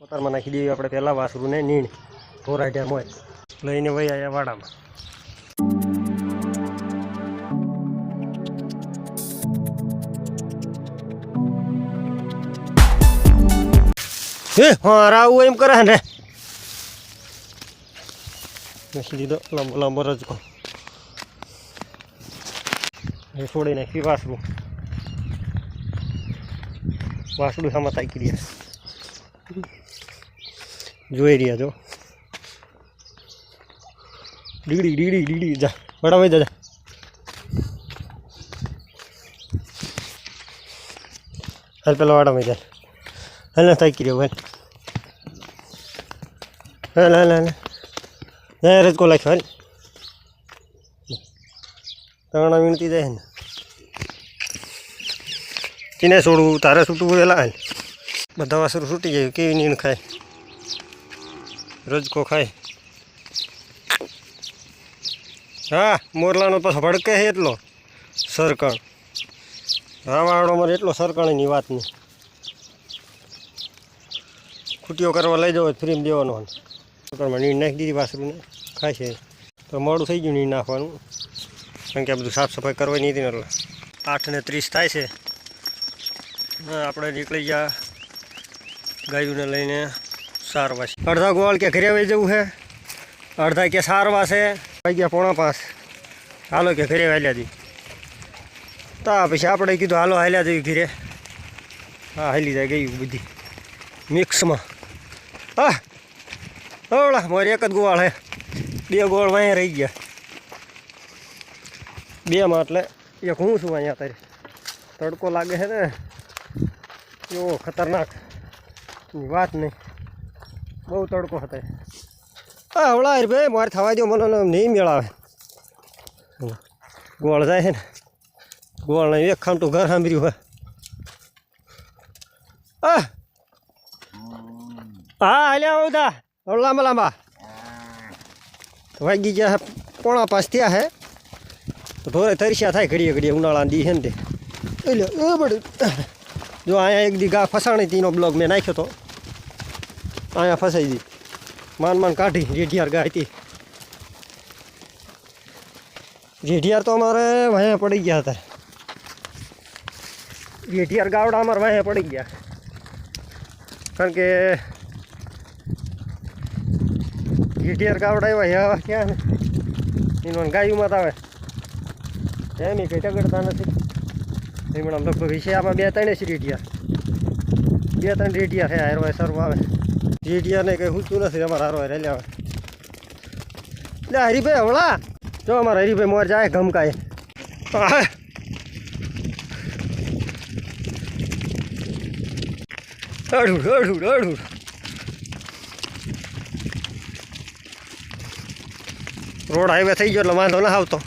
પોતારમાં નાખી દઈએ આપણે પહેલાં વાસરુને નીણ ધોરાઢ્યા મોય લઈને વહી આવ્યા વાડામાં. હા રાવું એમ કરે ને નાખી દીધો લાંબો લાંબો રજકો એ છોડી નાખી વાસરું સામાં તાકી રહ્યા જોઈ રહ્યા જો ડીડી ડીડી ડીડી જા વડામાં જા હાલ પેલા વાડામાં જા હાલ તાકી રહ્યો હાલ હાલ હાલ હાલ રજકો લાખ્યો હાલ ત્રણ વિનંતી જાય ને તેને છોડવું તારે છૂટવું પેલા હાલ બધા વાસરું છૂટી જાય કેવી નીણ ખાય રજકો ખાય. હા મોરલાનો પાછો ભડકે છે એટલો સરકણ રાવાડો મારે એટલો સરકણની વાત નહીં ખૂટીઓ કરવા લઈ જાવ ફ્રીમ દેવાનો સરકણમાં નીણ નાખી દીધી વાસરુને ખાય છે તો મોડું થઈ ગયું નીણ નાખવાનું કારણ કે આ બધું સાફ સફાઈ કરવાની હતી ને એટલે 8:30 થાય છે. આપણે નીકળી ગયા ગાયોને લઈને સારવા છે. અડધા ગોળ કે ઘરે વહી જવું છે, અડધા કે સારવા છે. વાગ્યા 4:45 હાલો કે ઘરે હાલ્યા જઈએ. તો પછી આપણે કીધું હાલો હાલ્યા જઈએ ઘરે. હા હાલી જાય ગયું બધી મિક્સમાં. હા ઓળા મારે એક જ ગોળ છે, 2 ગોળ વાંહે રહી ગયા 2માં એટલે એક હું છું અહીંયા અત્યારે. તડકો લાગે છે ને એવો ખતરનાક વાત નહીં, બહુ તડકો હતો. હા હવળા ભાઈ મારે થવા દો, મને નહીં મેળાવે. ગોળ જાય છે ને ગોળને એક ખામટું ઘર સાંભળ્યું હોય. હા હાલ્યા બધા હવે લાંબા લાંબા વાગી ગયા 4:45 થયા હે. ઢોરે તરસ્યા થાય ઘડીએ ઘડીએ ઉનાળાની દી છે ને તે એટલે બધું. જો અહીંયા એક દી ગા ફસાણી હતી એનો બ્લોગ મેં નાખ્યો હતો, અહીંયા ફસાઈ હતી માન કાઢી. રેઢિયાર ગાય હતી, રેઢિયાર તો અમારે વાંહે પડી ગયા હતા. રેઢિયાર ગાવડા અમારે વાંહે પડી ગયા કારણ કે રેઢિયાર ગાવડા એવા હવા ક્યાં ને એનો ગાયુંમાં તો આવે એમ કંઈ ટગડતા નથી. હમણાં લગભગ છે આમાં 2-3 છે રેઢિયાર, 2-3 રેઢિયાર છે હારવાય સરવા આવે. રેઢિયારને કંઈ ઊંચું નથી અમારા હારવાય રેલ્યા આવે. એટલે હરીભાઈ હવળા જો અમારા હરીભાઈ મોર જાય ગમકાય. અઢું અઢું અઢું રોડ હાઈવે થઈ ગયો એટલે વાંધો ના આવતો.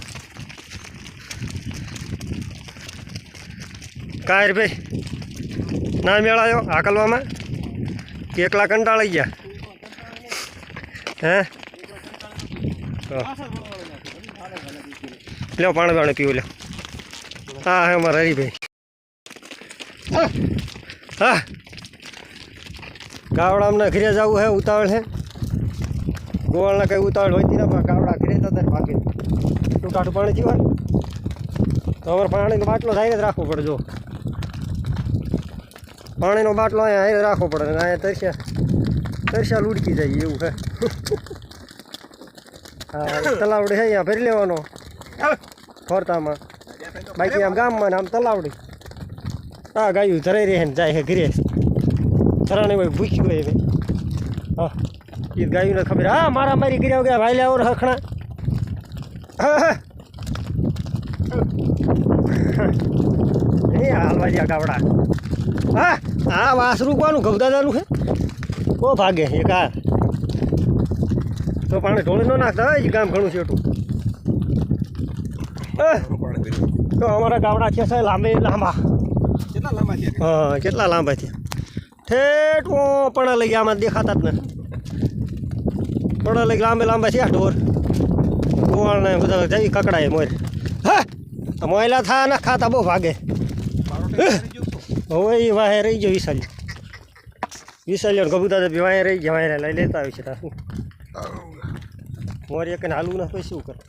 કાંઈ ભાઈ ના મેળાયો આકલવામાં કે એકલા કંટાળી ગયા હે? લ્યો પાણી પાણી પીવું લ્યો. હા હે અમારા હરીભાઈ. હા ગાવડામાં ઘરે જવું હે, ઉતાવળ હે. ગોવાળના કંઈ ઉતાવળ હોય ને ગાવડા ઘરે થતા ભાગે ટૂંકાટું પાણી થયું હોય તો અમારે પાણીનો બાટલો થાય જ રાખવો પડે. જો પાણીનો બાટલો અહીંયા રાખવો પડે ને અહીંયા તરસ્યા લૂડકી જાય એવું છે. હા તલાવડી છે અહીંયા ભરી લેવાનો ફરતામાં, બાકી આમ ગામમાં ને આમ તલાવડી. હા ગાયું ધરાઈ રહે ને જાય છે ઘરે, ધરાણી હોય ભૂખ્યું હોય હવે. હા એ ગાયુંને ખબર. હા મારા મારી કર્યા ગયા ભાઈ લેવો હખણા. હા એ હાલવા જ્યાં ગાવડા. હા હા વાસરું કોનું ગૌદાદાનું છે? કો ભાગે એક આ તો પાણી ઢોળી ન નાખતા હોય ગામ ઘણું છે એટલું. તો અમારા ગામડા છે લાંબે લાંબા. હા કેટલા લાંબા છે ઠેઠ પણ લઈ ગયા આમાં દેખાતા જ ને. પણ લઈ લાંબે લાંબા છે આ ઢોર ગોવાળને બધા જઈ કકડાય મોર. હા મોયલા થા ના ખાતા બહુ ભાગે. હવે એ વાહે રહી ગયો વિશાલ, વિશાલ્યો કબૂતર તો વાંય રહી ગયા, વાંય લઈ લેતા હોય છે. શું મોરી એક હાલવું ના પછી શું કરે.